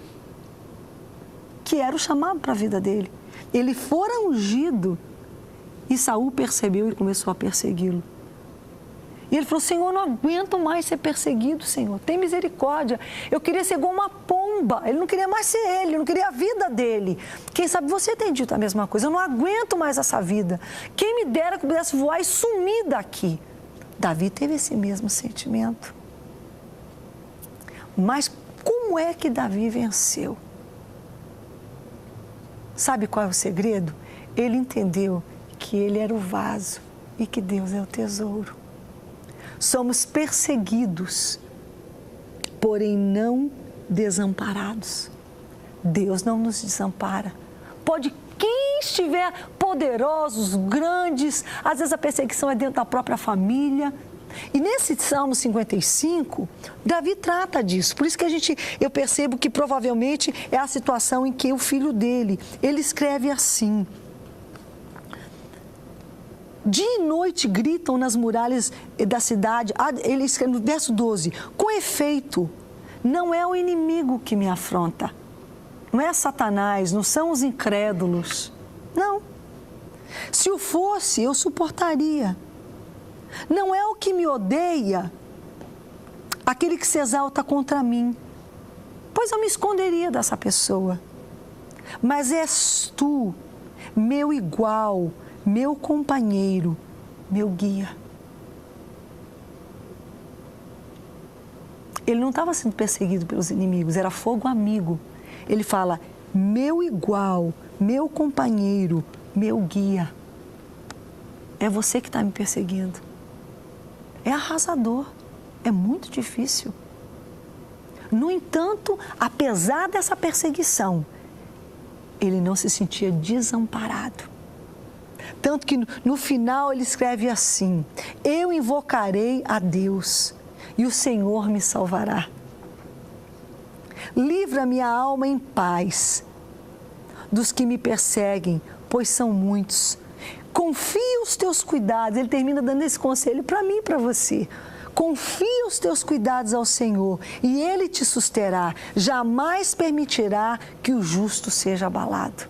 que era o chamado para a vida dele. Ele fora ungido e Saul percebeu e começou a persegui-lo. E ele falou: Senhor, não aguento mais ser perseguido, Senhor, tem misericórdia. Eu queria ser igual uma pomba, ele não queria mais ser ele, não queria a vida dele. Quem sabe você tem dito a mesma coisa: eu não aguento mais essa vida. Quem me dera que eu pudesse voar e sumir daqui. Davi teve esse mesmo sentimento. Mas como é que Davi venceu? Sabe qual é o segredo? Ele entendeu que ele era o vaso e que Deus é o tesouro. Somos perseguidos, porém não desamparados. Deus não nos desampara. Pode quem estiver poderosos, grandes, às vezes a perseguição é dentro da própria família. E nesse Salmo 55, Davi trata disso. Por isso que eu percebo que provavelmente é a situação em que o filho dele, ele escreve assim: dia e noite gritam nas muralhas da cidade. Ele escreve no verso 12: com efeito, não é o inimigo que me afronta, não é Satanás, não são os incrédulos, Não. Se o fosse, eu suportaria. Não é o que me odeia aquele que se exalta contra mim, pois eu me esconderia dessa pessoa. Mas és tu, meu igual, meu companheiro, meu guia. Ele não estava sendo perseguido pelos inimigos, era fogo amigo. Ele fala, meu igual, meu companheiro, meu guia. É você que está me perseguindo. É arrasador, é muito difícil. No entanto, apesar dessa perseguição, ele não se sentia desamparado. Tanto que no final ele escreve assim, eu invocarei a Deus e o Senhor me salvará. Livra minha alma em paz dos que me perseguem, pois são muitos. Confia os teus cuidados, ele termina dando esse conselho para mim e para você. Confia os teus cuidados ao Senhor e Ele te susterá, jamais permitirá que o justo seja abalado.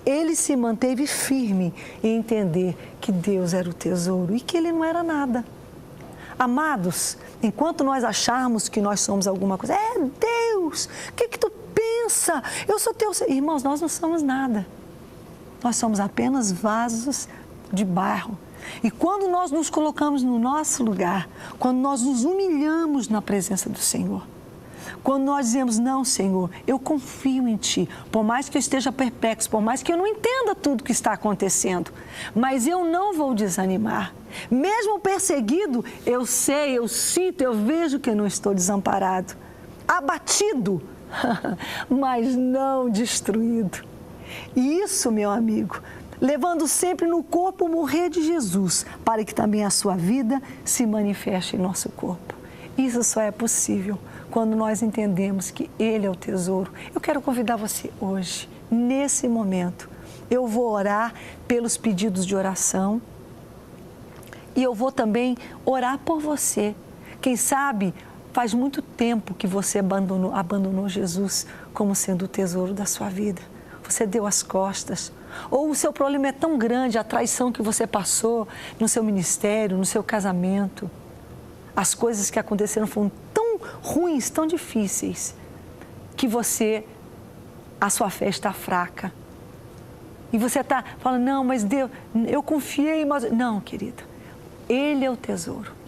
Ele se manteve firme em entender que Deus era o tesouro e que Ele não era nada. Amados, enquanto nós acharmos que nós somos alguma coisa, Deus, o que tu pensa? Eu sou teu... Irmãos, nós não somos nada. Nós somos apenas vasos de barro. E quando nós nos colocamos no nosso lugar, quando nós nos humilhamos na presença do Senhor, quando nós dizemos, não, Senhor, eu confio em Ti, por mais que eu esteja perplexo, por mais que eu não entenda tudo que está acontecendo, mas eu não vou desanimar. Mesmo perseguido, eu sei, eu sinto, eu vejo que eu não estou desamparado, abatido, mas não destruído. E isso, meu amigo, levando sempre no corpo o morrer de Jesus, para que também a sua vida se manifeste em nosso corpo. Isso só é possível quando nós entendemos que Ele é o tesouro. Eu quero convidar você hoje, nesse momento, eu vou orar pelos pedidos de oração e eu vou também orar por você. Quem sabe faz muito tempo que você abandonou Jesus como sendo o tesouro da sua vida. Você deu as costas, ou o seu problema é tão grande, a traição que você passou no seu ministério, no seu casamento, as coisas que aconteceram foram tão ruins, tão difíceis, que a sua fé está fraca. E você está falando, não, mas Deus, eu confiei, mas... Não, querida, Ele é o tesouro.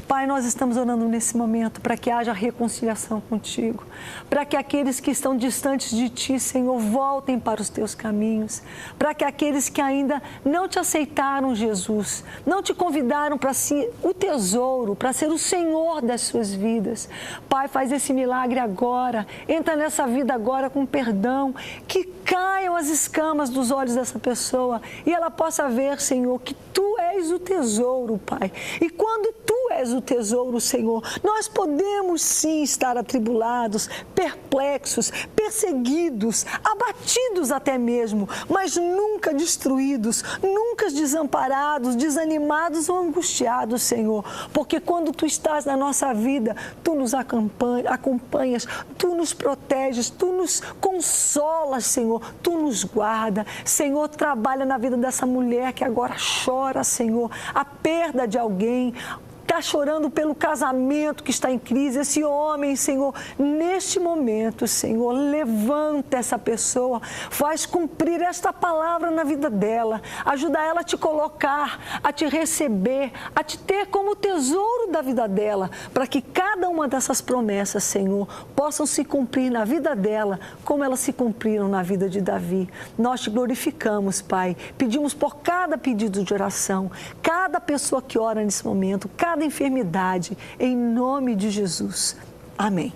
Pai, nós estamos orando nesse momento para que haja reconciliação contigo, para que aqueles que estão distantes de Ti, Senhor, voltem para os Teus caminhos, para que aqueles que ainda não Te aceitaram, Jesus, não Te convidaram para ser o tesouro, para ser o Senhor das suas vidas. Pai, faz esse milagre agora, entra nessa vida agora com perdão, que caiam as escamas dos olhos dessa pessoa e ela possa ver, Senhor, que Tu és o tesouro, Pai. E quando Tu és o tesouro, Senhor, nós podemos sim estar atribulados, perplexos, perseguidos, abatidos até mesmo, mas nunca destruídos, nunca desamparados, desanimados ou angustiados, Senhor, porque quando Tu estás na nossa vida, Tu nos acompanhas, Tu nos proteges, Tu nos consolas, Senhor, Tu nos guarda. Senhor, trabalha na vida dessa mulher que agora chora, Senhor, a perda de alguém, está chorando pelo casamento que está em crise, esse homem, Senhor, neste momento, Senhor, levanta essa pessoa, faz cumprir esta palavra na vida dela, ajuda ela a Te colocar, a Te receber, a Te ter como tesouro da vida dela, para que cada uma dessas promessas, Senhor, possam se cumprir na vida dela, como elas se cumpriram na vida de Davi. Nós Te glorificamos, Pai, pedimos por cada pedido de oração, cada pessoa que ora nesse momento, cada enfermidade, em nome de Jesus. Amém.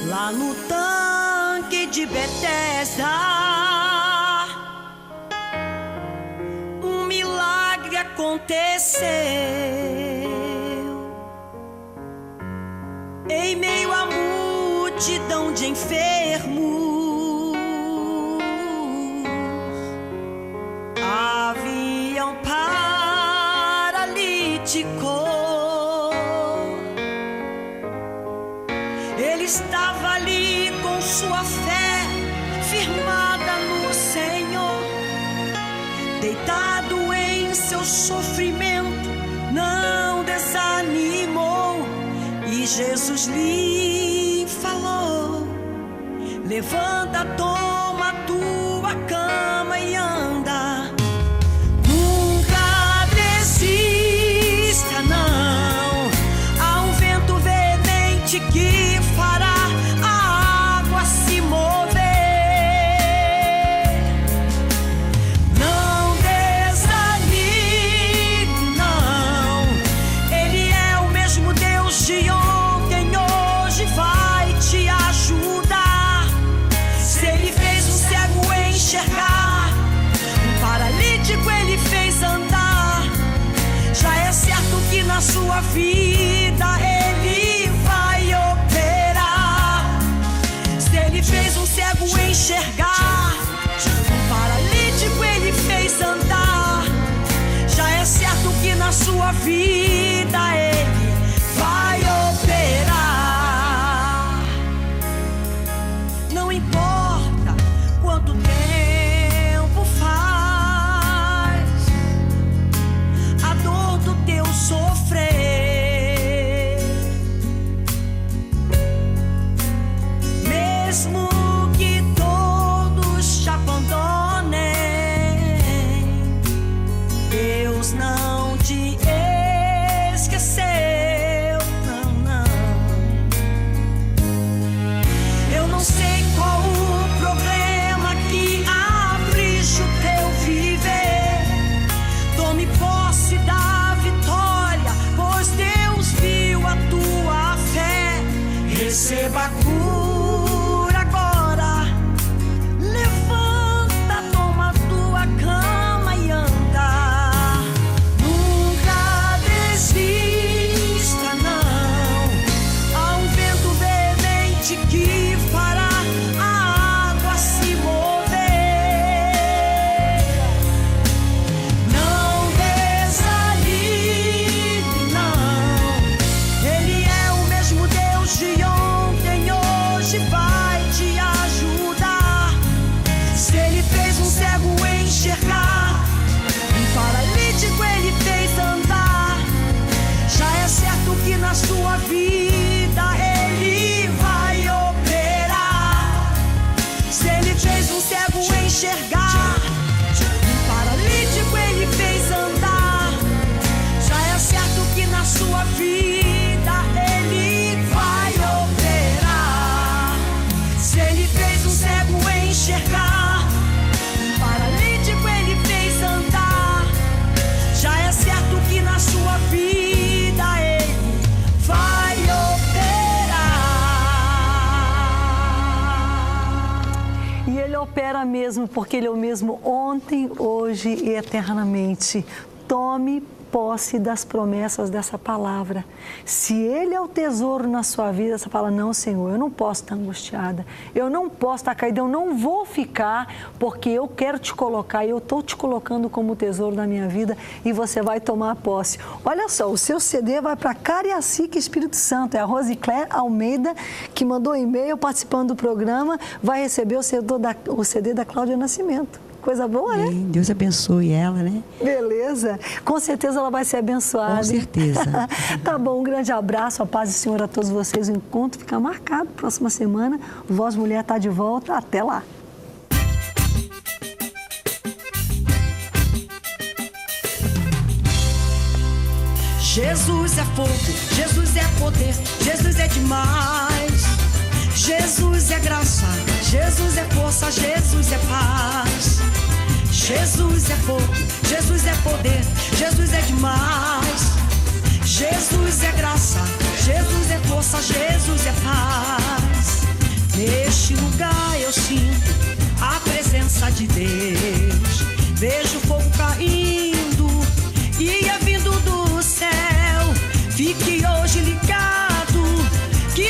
Lá no tanque de Betesda, um milagre aconteceu. em meio à multidão de enfermos, havia um paralítico. Ele estava ali com sua fé firmada no Senhor, deitado em seu sofrimento, não desanimou. E Jesus lhe falou: levanta, toma a tua cama e anda. Nunca desista, não. Há um vento veemente que fará a água se mover. Não desanime, não. Ele é o mesmo Deus de ontem, hoje vai te ajudar. Se ele fez um cego enxergar, um paralítico ele fez andar, já é certo que na sua vida ele vai operar. Se ele fez um cego enxergar, um paralítico ele fez andar, já é certo que na sua vida ele vai operar. Não importa quanto tempo faz a dor do teu sofrer, mesmo que todos te abandonem, Deus não te esqueceu, não, não. Eu não sei qual o problema que aflige o teu viver. Tome posse da vitória, pois Deus viu a tua fé. Receba a cura agora. Levanta, toma a tua cama e anda. Nunca desista, não. Há um vento veemente que fará a água se mover. Não desanime, não. Ele é o mesmo Deus de ontem, hoje vai te ajudar. Se ele fez um cego enxergar, um paralítico ele fez andar, já é certo que na sua vida ele vai operar. Se ele fez um cego enxergar, um paralítico ele fez andar, já é certo que na sua vida ele vai operar. Se ele fez um cego enxergar, um paralítico ele fez andar, já é certo que na sua vida ele vai operar. E ele opera mesmo, porque ele é o mesmo ontem, hoje e eternamente. Tome posse das promessas dessa palavra. Se ele é o tesouro na sua vida, essa palavra: não, Senhor, eu não posso estar angustiada, eu não posso estar caída, eu não vou ficar, porque eu quero te colocar, eu estou te colocando como tesouro da minha vida, e você vai tomar posse. Olha só, o seu CD vai para Cariacica, Espírito Santo. É a Rosicléia Almeida que mandou e-mail participando do programa, vai receber o CD da Cláudia Nascimento. Coisa boa, né? Deus abençoe ela, né? Beleza. Com certeza ela vai ser abençoada. Com certeza. Tá bom, um grande abraço, a paz do Senhor a todos vocês. O encontro fica marcado. Próxima semana, Voz Mulher está de volta. Até lá. Jesus é fogo, Jesus é poder, Jesus é demais. Jesus é graça, Jesus é força, Jesus é paz. Jesus é fogo, Jesus é poder, Jesus é demais. Jesus é graça, Jesus é força, Jesus é paz. Neste lugar eu sinto a presença de Deus. Vejo fogo caindo e é vindo do céu. Fique hoje ligado, que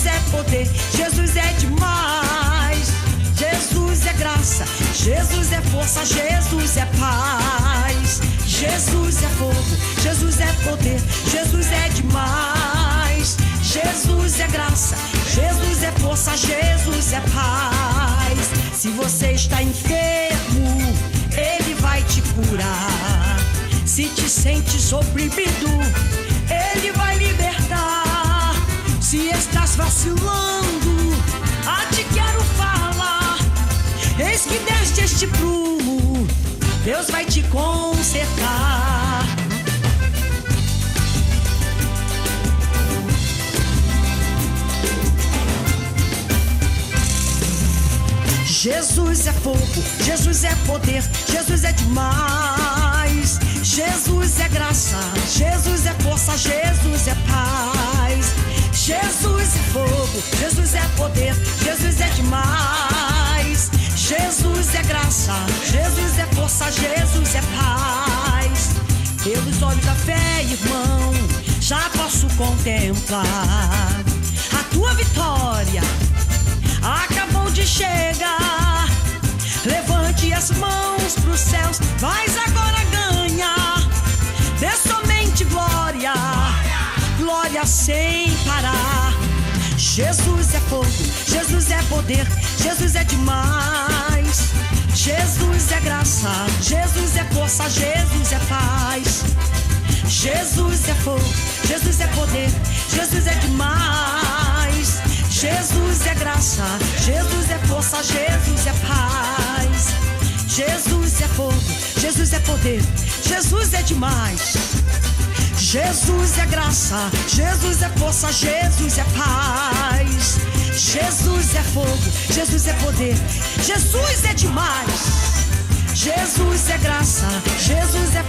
Jesus é poder, Jesus é demais. Jesus é graça, Jesus é força, Jesus é paz. Jesus é fogo, Jesus é poder, Jesus é demais. Jesus é graça, Jesus é força, Jesus é paz. Se você está enfermo, Ele vai te curar. Se te sentes oprimido, Ele vai libertar. Se estás vacilando, a ti quero falar. Eis que deste este prumo, Deus vai te consertar. Jesus é fogo, Jesus é poder, Jesus é demais. Jesus é graça, Jesus é força, Jesus é paz. Jesus é fogo, Jesus é poder, Jesus é demais. Jesus é graça, Jesus é força, Jesus é paz. Pelos olhos da fé, irmão, já posso contemplar a tua vitória. Acabou de chegar. Levante as mãos pros céus, vais agora ganhar. Dê somente glória, glória sem parar. Jesus é fogo, Jesus é poder, Jesus é demais. Jesus é graça, Jesus é força, Jesus é paz. Jesus é fogo, Jesus é poder, Jesus é demais. Jesus é graça, Jesus é força, Jesus é paz. Jesus é fogo, Jesus é poder, Jesus é demais. Jesus é graça, Jesus é força, Jesus é paz. Jesus é fogo, Jesus é poder, Jesus é demais. Jesus é graça, Jesus é